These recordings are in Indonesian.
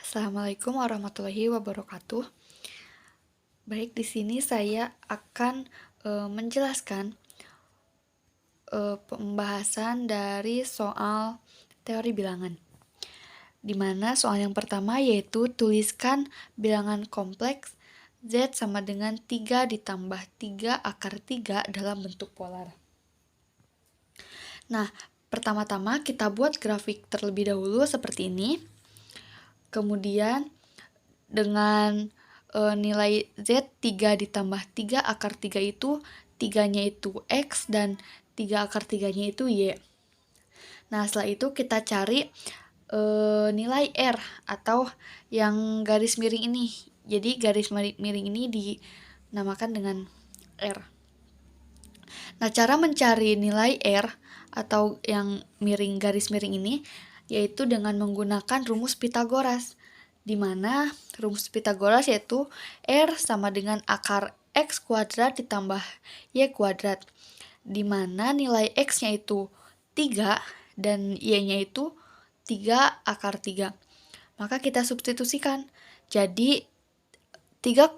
Assalamualaikum warahmatullahi wabarakatuh. Baik, di sini saya akan menjelaskan pembahasan dari soal teori bilangan. Di mana soal yang pertama yaitu tuliskan bilangan kompleks Z sama dengan 3 ditambah 3 akar 3 dalam bentuk polar. Nah, pertama-tama kita buat grafik terlebih dahulu seperti ini. Kemudian dengan nilai Z 3 ditambah 3 akar 3 itu 3-nya itu X dan 3 akar 3-nya itu Y. Nah, setelah itu kita cari nilai R atau yang garis miring ini. Jadi garis miring ini dinamakan dengan R. Nah, cara mencari nilai R atau yang garis miring ini yaitu dengan menggunakan rumus Pitagoras, di mana rumus Pitagoras yaitu R sama dengan akar X kuadrat ditambah Y kuadrat, di mana nilai X-nya itu 3 dan Y-nya itu 3 akar 3. Maka kita substitusikan. Jadi 3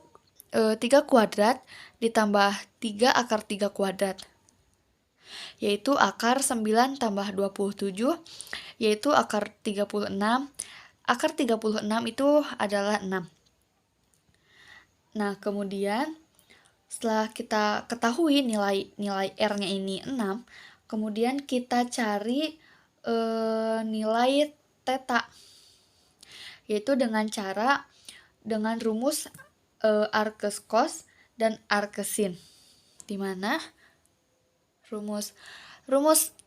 kuadrat ditambah 3 akar 3 kuadrat, yaitu akar 9 tambah 27, yaitu akar 36. Akar 36 itu adalah 6. Nah, kemudian setelah kita ketahui nilai R-nya ini 6, kemudian kita cari nilai theta, yaitu dengan rumus arcus cos dan arcus sin, di mana rumus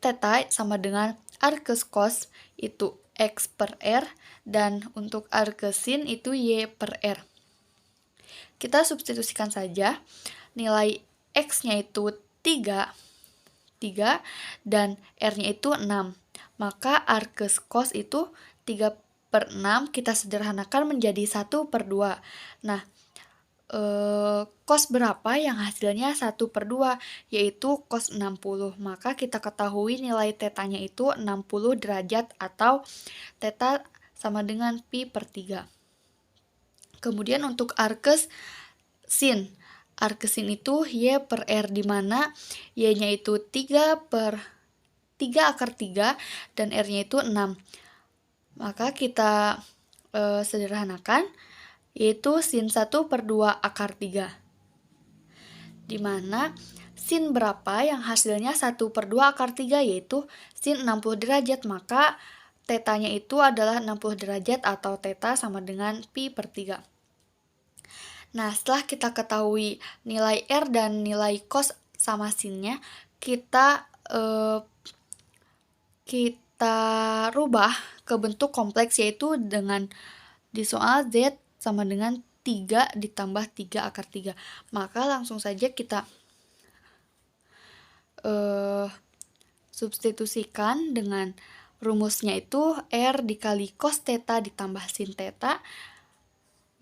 theta sama dengan arcus cos itu X per R dan untuk arcus sin itu Y per R. Kita substitusikan saja. Nilai X-nya itu 3 dan R-nya itu 6. Maka arcus cos itu 3/6 kita sederhanakan menjadi 1/2. Nah, cos berapa yang hasilnya 1/2, yaitu cos 60. Maka kita ketahui nilai tetanya itu 60 derajat atau teta sama dengan pi per 3. Kemudian untuk arcus sin itu Y per R, di mana Y-nya itu 3 akar 3 dan R-nya itu 6. Maka kita sederhanakan, yaitu sin 1/2 akar 3. Di mana sin berapa yang hasilnya 1/2 akar 3, yaitu sin 60 derajat. Maka tetanya itu adalah 60 derajat atau teta sama dengan pi per 3. Nah, setelah kita ketahui nilai R dan nilai cos sama sinnya, kita rubah ke bentuk kompleks, yaitu dengan di soal Z sama dengan 3 ditambah 3 akar 3. Maka langsung saja kita substitusikan dengan rumusnya itu R dikali cos theta ditambah sin theta,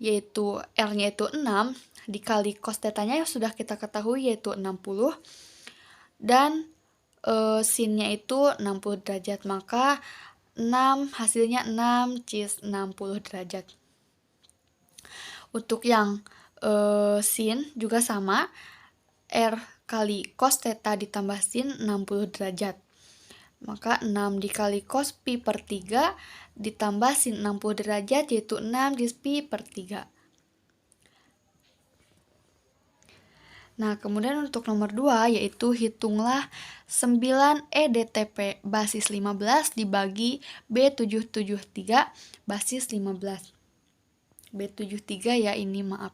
yaitu R-nya itu 6 dikali cos theta-nya sudah kita ketahui yaitu 60 dan sin-nya itu 60 derajat. Maka 6 hasilnya 6 cis 60 derajat. Untuk yang sin juga sama, R kali cos theta ditambah sin 60 derajat. Maka 6 dikali cos pi per 3 ditambah sin 60 derajat yaitu 6 dis pi per 3. Nah, kemudian untuk nomor 2 yaitu hitunglah 9 EDTP basis 15 dibagi B773 basis 15. B73 ya ini, maaf.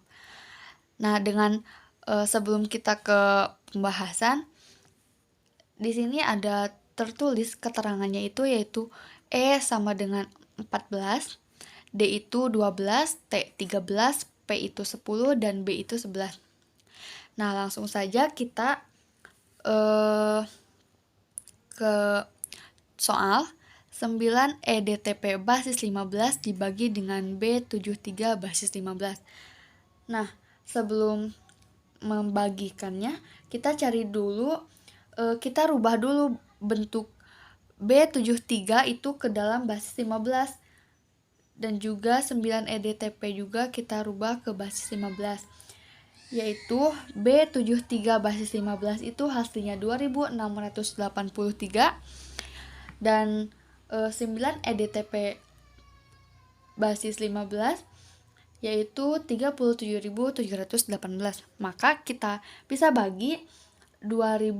Nah, dengan sebelum kita ke pembahasan, di sini ada tertulis keterangannya itu yaitu E sama dengan 14, D itu 12, T 13, P itu 10, dan B itu 11. Nah, langsung saja kita ke soal 9 EDTP basis 15 dibagi dengan B73 basis 15. Nah, sebelum membagikannya, kita cari dulu, kita rubah dulu bentuk B73 itu ke dalam basis 15. dan juga 9 EDTP juga kita rubah ke basis 15, yaitu B73 basis 15 itu hasilnya 2683, dan 9 EDTP basis 15 yaitu 37.718. Maka kita bisa bagi 2000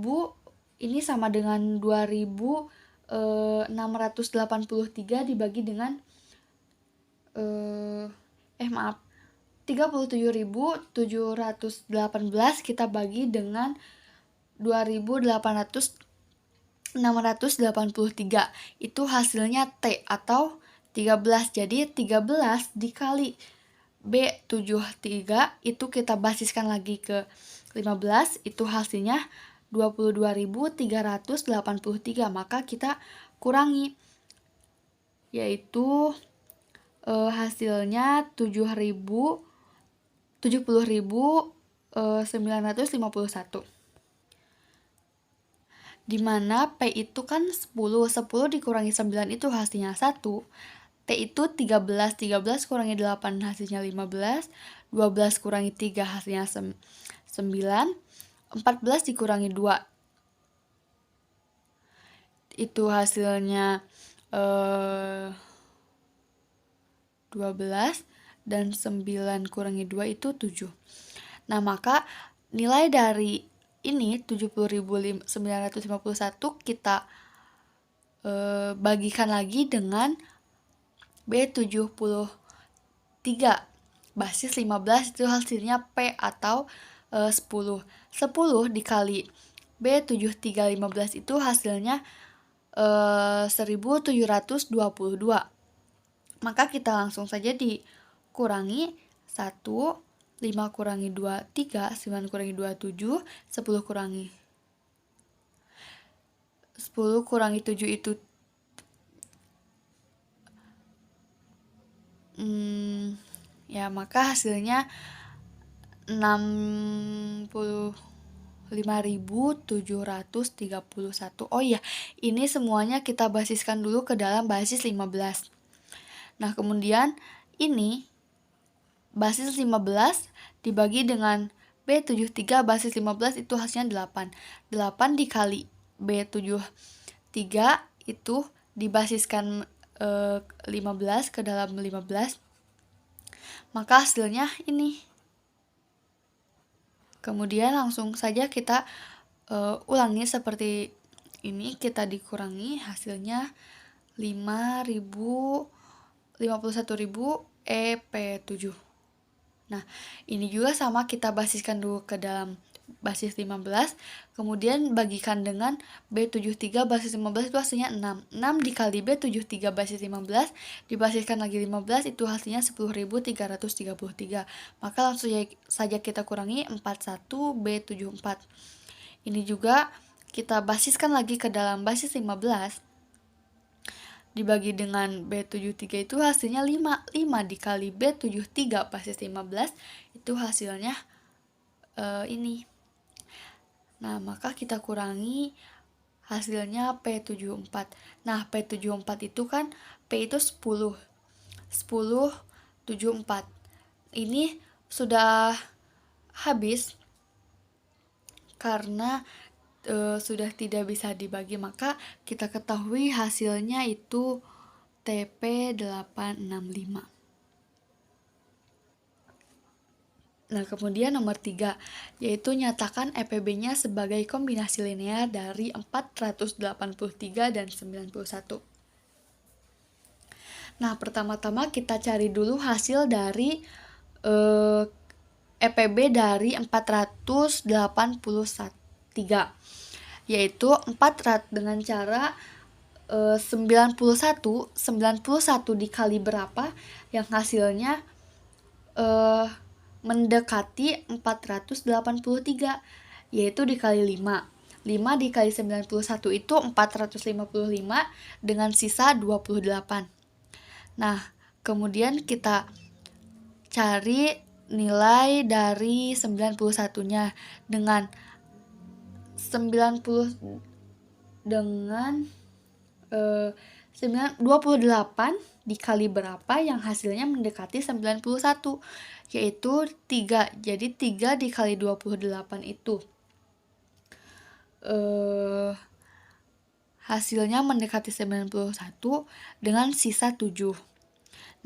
ini sama dengan 2683 dibagi dengan 37.718 kita bagi dengan 683. Itu hasilnya T atau 13. Jadi 13 dikali B73 itu kita basiskan lagi ke 15, itu hasilnya 22.383. Maka kita kurangi, yaitu hasilnya 70.951. Dimana P itu kan 10 dikurangi 9 itu hasilnya 1. T itu 13 kurangi 8 hasilnya 15, 12 kurangi 3 hasilnya 9, 14 dikurangi 2 itu hasilnya 12, dan 9 kurangi 2 itu 7. Nah, maka nilai dari ini 70.951 kita bagikan lagi dengan B73 basis 15 itu hasilnya P atau 10. 10 dikali B7315 itu hasilnya 1722. Maka kita langsung saja dikurangi 1, 5 kurangi 2, 3, 9 kurangi 2, 7, 10 kurangi 7 itu maka hasilnya 65.731. Oh iya, ini semuanya kita basiskan dulu ke dalam basis 15. Nah, kemudian ini basis 15 dibagi dengan B73 basis 15 itu hasilnya 8. 8 dikali B73 itu dibasiskan 15 ke dalam 15. Maka hasilnya ini. Kemudian langsung saja kita ulangi seperti ini, kita dikurangi hasilnya 51.000 EP7. Nah, ini juga sama, kita basiskan dulu ke dalam basis 15, kemudian bagikan dengan B73 basis 15 itu hasilnya 6. 6 dikali B73 basis 15 dibasiskan lagi 15 itu hasilnya 10.333. Maka langsung saja kita kurangi 41 B74. Ini juga kita basiskan lagi ke dalam basis 15 dibagi dengan B73 itu hasilnya 5. 5 dikali B73 basis 15 itu hasilnya ini. Nah, maka kita kurangi hasilnya P74. Nah, P74 itu kan P itu 10. 10, 74. Ini sudah habis karena sudah tidak bisa dibagi, maka kita ketahui hasilnya itu TP865. Nah, kemudian nomor 3, yaitu nyatakan EPB-nya sebagai kombinasi linear dari 483 dan 91. Nah, pertama-tama kita cari dulu hasil dari EPB dari 483, yaitu 4 dengan cara 91 dikali berapa yang hasilnya mendekati 483, yaitu dikali 5. 5 dikali 91 itu 455 dengan sisa 28. Nah, kemudian kita cari nilai dari 91-nya dengan 90 dengan 28 dikali berapa yang hasilnya mendekati 91, yaitu 3. Jadi 3 dikali 28 itu hasilnya mendekati 91 dengan sisa 7.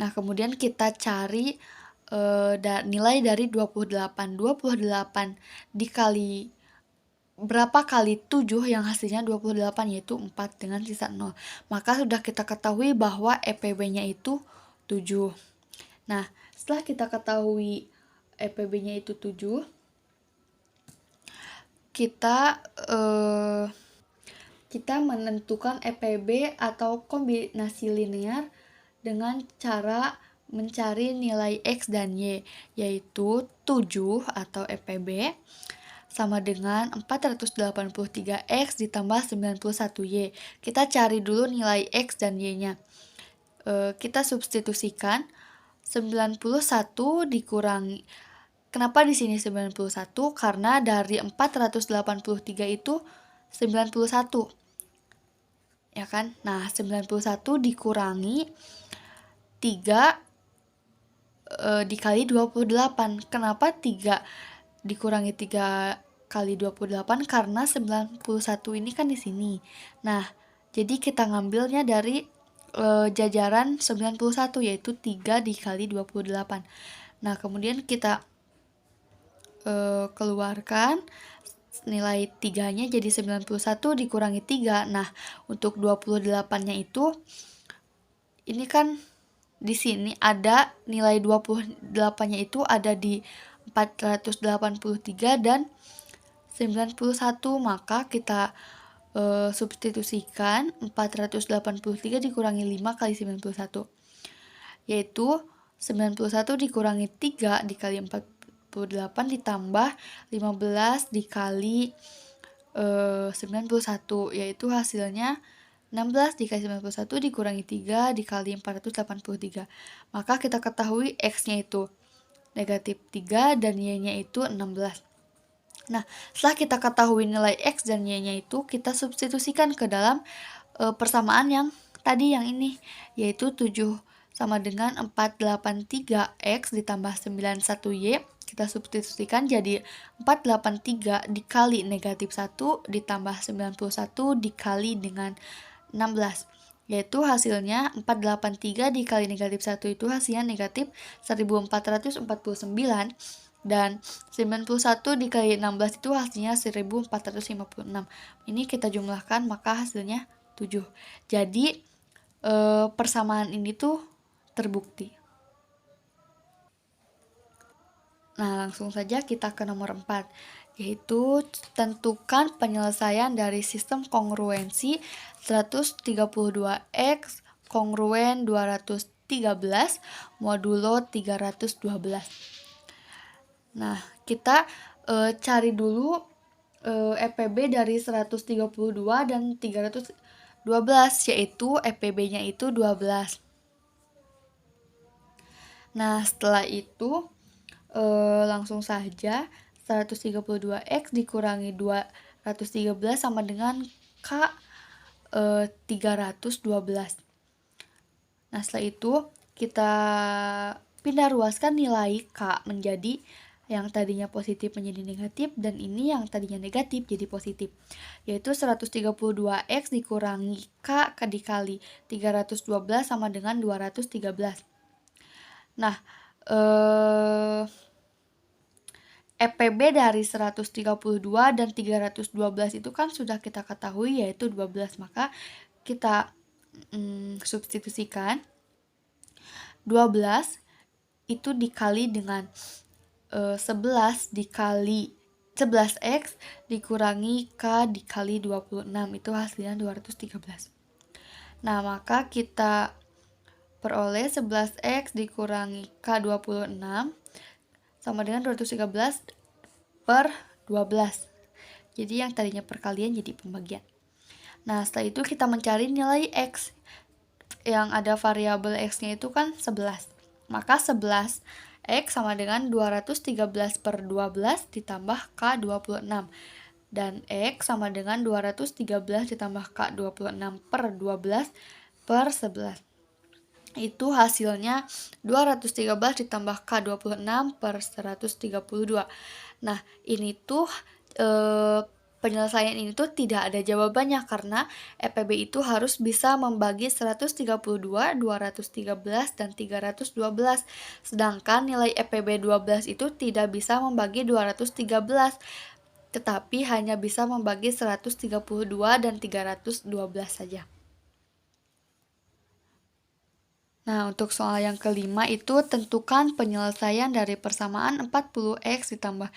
Nah, kemudian kita cari nilai dari 28. 28 dikali berapa kali 7 yang hasilnya 28, yaitu 4 dengan sisa 0. Maka sudah kita ketahui bahwa EPB-nya itu 7. Nah, setelah kita ketahui EPB-nya itu 7, kita menentukan EPB atau kombinasi linear dengan cara mencari nilai X dan Y, yaitu 7 atau EPB sama dengan 483X ditambah 91Y. Kita cari dulu nilai X dan Y-nya. Kita substitusikan 91 dikurangi. Kenapa di sini 91? Karena dari 483 itu 91. Ya kan? Nah, 91 dikurangi 3 dikali 28. Kenapa 3 dikurangi 3 kali 28? Karena 91 ini kan di sini. Nah, jadi kita ngambilnya dari jajaran 91, yaitu 3 dikali 28. Nah, kemudian kita keluarkan nilai 3-nya jadi 91 dikurangi 3. Nah, untuk 28-nya itu ini kan di sini ada nilai 28-nya itu ada di 483 dan 91, maka kita substitusikan 483 dikurangi 5 kali 91, yaitu 91 dikurangi 3 dikali 48 ditambah 15 dikali 91, yaitu hasilnya 16 dikali 91 dikurangi 3 dikali 483. Maka kita ketahui X-nya itu negatif 3 dan Y-nya itu 16. Nah, setelah kita ketahui nilai X dan Y-nya itu, kita substitusikan ke dalam persamaan yang tadi yang ini, yaitu 7 sama dengan 483X ditambah 91Y. Kita substitusikan jadi 483 dikali negatif 1 ditambah 91 dikali dengan 16, yaitu hasilnya 483 dikali negatif 1 itu hasilnya negatif 1449, dan 91 dikali 16 itu hasilnya 1456. Ini kita jumlahkan maka hasilnya 7. Jadi persamaan ini tuh terbukti. Nah, langsung saja kita ke nomor 4, yaitu tentukan penyelesaian dari sistem kongruensi 132X kongruen 213 modulo 312. Nah, kita cari dulu EPB dari 132 dan 312, yaitu EPB-nya itu 12. Nah, setelah itu langsung saja 132X dikurangi 213 sama dengan K 312. Nah, setelah itu kita pindah ruaskan nilai K menjadi yang tadinya positif menjadi negatif, dan ini yang tadinya negatif jadi positif, yaitu 132X dikurangi K dikali 312 sama dengan 213. Nah, EPB dari 132 dan 312 itu kan sudah kita ketahui yaitu 12, maka kita substitusikan 12 itu dikali dengan 11 dikali 11X dikurangi K dikali 26, itu hasilnya 213. Nah, maka kita peroleh 11X dikurangi K26 sama dengan 213 per 12. Jadi yang tadinya perkalian jadi pembagian. Nah, setelah itu kita mencari nilai X. Yang ada variabel X-nya itu kan 11. Maka 11X sama dengan 213 per 12 ditambah K26. Dan X sama dengan 213 ditambah K26 per 12 per 11. Itu hasilnya 213 ditambah K26 per 132. Nah, ini tuh penyelesaian ini tuh tidak ada jawabannya karena EPB itu harus bisa membagi 132, 213, dan 312. Sedangkan nilai EPB 12 itu tidak bisa membagi 213, tetapi hanya bisa membagi 132 dan 312 saja. Nah, untuk soal yang kelima itu tentukan penyelesaian dari persamaan 40x ditambah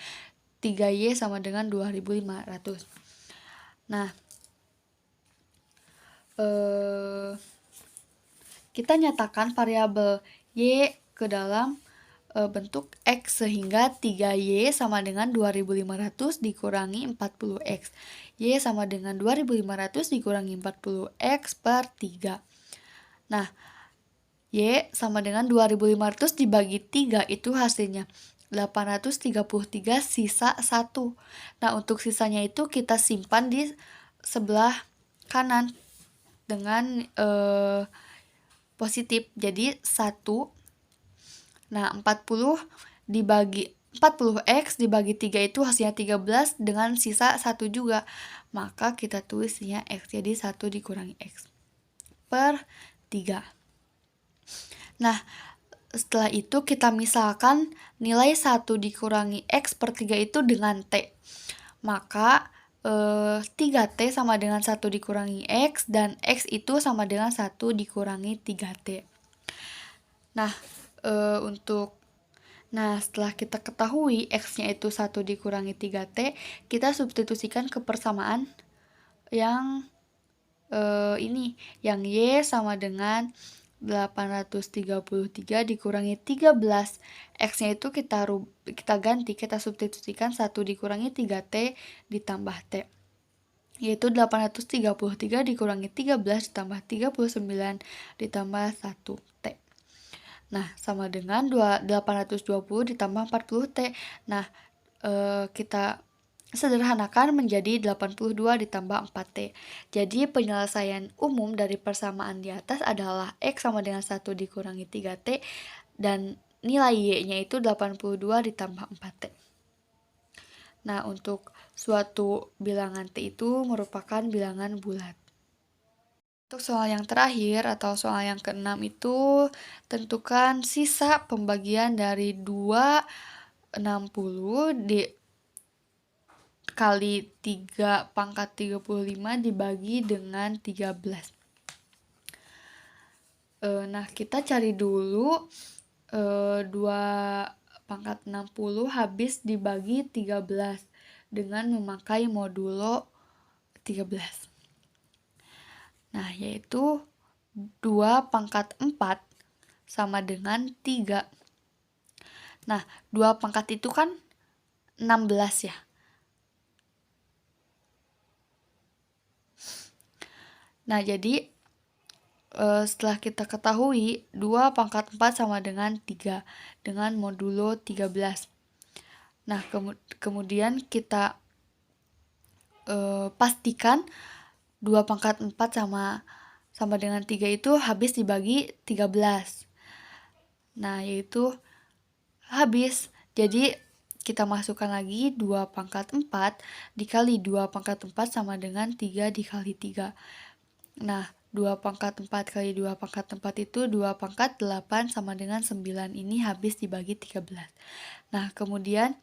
3y sama dengan 2500. Nah, kita nyatakan variabel y ke dalam bentuk x sehingga 3y sama dengan 2500 dikurangi 40x. Y sama dengan 2500 dikurangi 40x per 3. Nah, Y sama dengan 2500 dibagi 3 itu hasilnya 833 sisa 1. Nah, untuk sisanya itu kita simpan di sebelah kanan dengan positif. Jadi 1. Nah, 40x dibagi 3 itu hasilnya 13 dengan sisa 1 juga. Maka kita tulisnya x, jadi 1 dikurangi x per 3. Nah, setelah itu kita misalkan nilai 1 dikurangi x per 3 itu dengan t. Maka 3t sama dengan 1 dikurangi x, dan x itu sama dengan 1 dikurangi 3t. Nah, setelah kita ketahui x-nya itu 1 dikurangi 3t, kita substitusikan ke persamaan yang yang y sama dengan 833 dikurangi 13. X-nya itu kita ganti, kita substitusikan 1 dikurangi 3t ditambah t. Yaitu 833 dikurangi 13 ditambah 39 ditambah 1t. Nah, sama dengan 820 ditambah 40t. Nah, kita sederhanakan menjadi 82 ditambah 4t. Jadi penyelesaian umum dari persamaan di atas adalah x sama dengan 1 dikurangi 3t dan nilai y-nya itu 82 ditambah 4t. Nah, untuk suatu bilangan t itu merupakan bilangan bulat. Untuk soal yang terakhir atau soal yang keenam itu tentukan sisa pembagian dari 260 kali 3 pangkat 35 dibagi dengan 13. Nah, kita cari dulu 2 pangkat 60 habis dibagi 13 dengan memakai modulo 13. Nah, yaitu 2 pangkat 4 sama dengan 3. Nah, 2 pangkat itu kan 16 ya. Nah, jadi setelah kita ketahui 2 pangkat 4 sama dengan 3 dengan modulo 13. Nah, kemudian kita pastikan 2 pangkat 4 sama dengan 3 itu habis dibagi 13. Nah, yaitu habis. Jadi kita masukkan lagi 2 pangkat 4 dikali 2 pangkat 4 sama dengan 3 dikali 3. Nah, 2 pangkat 4 kali 2 pangkat 4 itu 2 pangkat 8 sama dengan 9. Ini habis dibagi 13. Nah, kemudian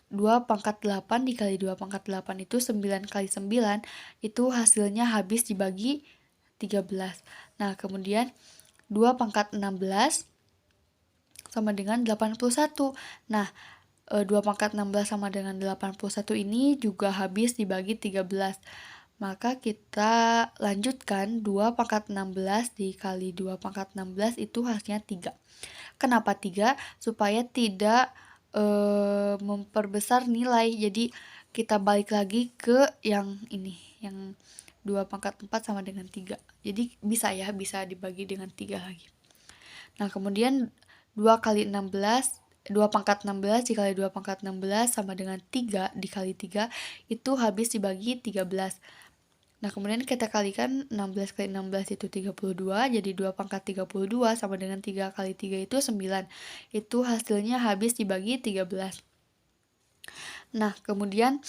2 pangkat 8 dikali 2 pangkat 8 itu 9 kali 9. Itu hasilnya habis dibagi 13. Nah, kemudian 2 pangkat 16 sama dengan 81. Nah, 2 pangkat 16 sama dengan 81 ini juga habis dibagi 13. Maka kita lanjutkan 2 pangkat 16 dikali 2 pangkat 16 itu hasilnya 3. Kenapa 3? Supaya tidak memperbesar nilai. Jadi kita balik lagi ke yang ini, yang 2 pangkat 4 sama dengan 3. Jadi bisa dibagi dengan 3 lagi. Nah, kemudian 2 kali 16, 2 pangkat 16 dikali 2 pangkat 16 sama dengan 3 dikali 3 itu habis dibagi 13. Nah, kemudian kita kalikan 16 kali 16 itu 32, jadi 2 pangkat 32 sama dengan 3 kali 3 itu 9. Itu hasilnya habis dibagi 13. Nah, kemudian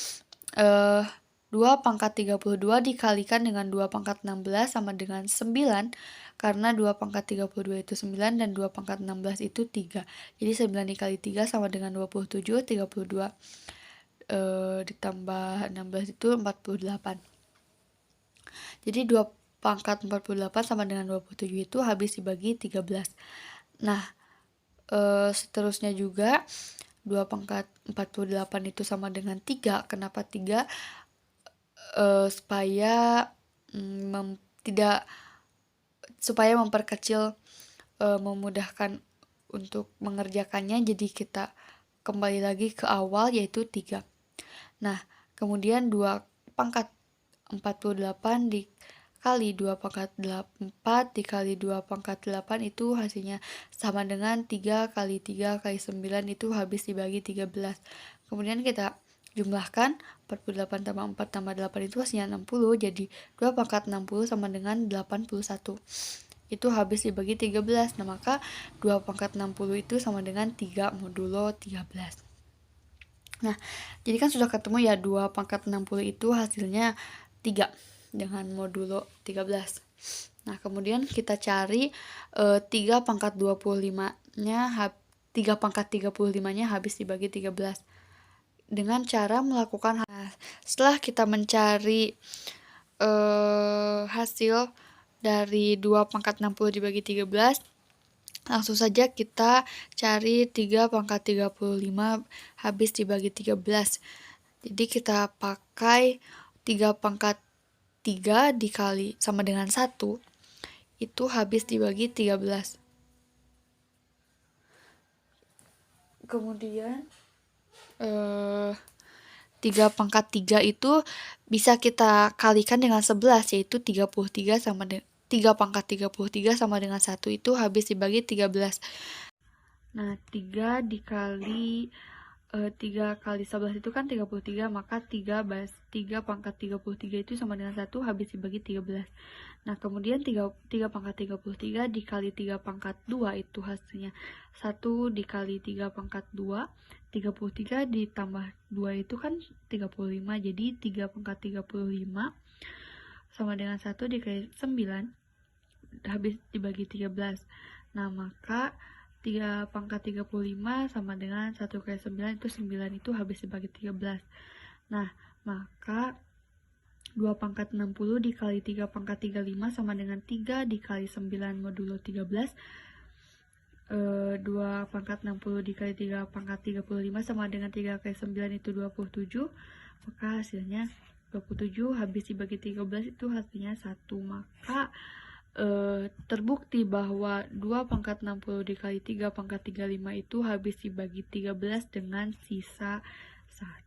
2 pangkat 32 dikalikan dengan 2 pangkat 16 sama dengan 9, karena 2 pangkat 32 itu 9 dan 2 pangkat 16 itu 3. Jadi 9 dikali 3 sama dengan 27, 32 ditambah 16 itu 48. Jadi 2 pangkat 48 sama dengan 27 itu habis dibagi 13. Nah, seterusnya juga 2 pangkat 48 itu sama dengan 3. Kenapa 3? Supaya memperkecil, memudahkan untuk mengerjakannya, jadi kita kembali lagi ke awal yaitu 3. Nah, kemudian 2 pangkat 48 dikali 2 pangkat 4 dikali 2 pangkat 8 itu hasilnya sama dengan 3 kali 3 kali 9 itu habis dibagi 13. Kemudian kita jumlahkan 48 tambah 4 tambah 8 itu hasilnya 60, jadi 2 pangkat 60 sama dengan 81. Itu habis dibagi 13. Nah, maka 2 pangkat 60 itu sama dengan 3 modulo 13. Nah, jadi kan sudah ketemu ya 2 pangkat 60 itu hasilnya 3 dengan modulo 13. Nah, kemudian kita cari 3 pangkat 25-nya 3 pangkat 35-nya habis dibagi 13 dengan cara melakukan setelah kita mencari hasil dari 2 pangkat 60 dibagi 13, langsung saja kita cari 3 pangkat 35 habis dibagi 13. Jadi kita pakai 3 pangkat 3 dikali sama dengan 1, itu habis dibagi 13. Kemudian 3 pangkat 3 itu bisa kita kalikan dengan 11, yaitu 33 sama dengan 3 pangkat 33 sama dengan 1 itu habis dibagi 13. Nah, 3 dikali 3 kali 11 itu kan 33, maka 3 pangkat 33 itu sama dengan 1 habis dibagi 13. Nah, kemudian 3 pangkat 33 dikali 3 pangkat 2 itu hasilnya 1 dikali 3 pangkat 2, 33 ditambah 2 itu kan 35, jadi 3 pangkat 35 sama dengan 1 dikali 9 habis dibagi 13. Nah, maka 3 pangkat 35 sama dengan 1 kali 9 itu 9 itu habis dibagi 13. Nah, maka 2 pangkat 60 dikali 3 pangkat 35 sama dengan 3 dikali 9 modulo 13. 2 pangkat 60 dikali 3 pangkat 35 sama dengan 3 kali 9 itu 27. Maka hasilnya 27 habis dibagi 13 itu hasilnya 1. Maka terbukti bahwa 2 pangkat 60 dikali 3 pangkat 35 itu habis dibagi 13 dengan sisa 1.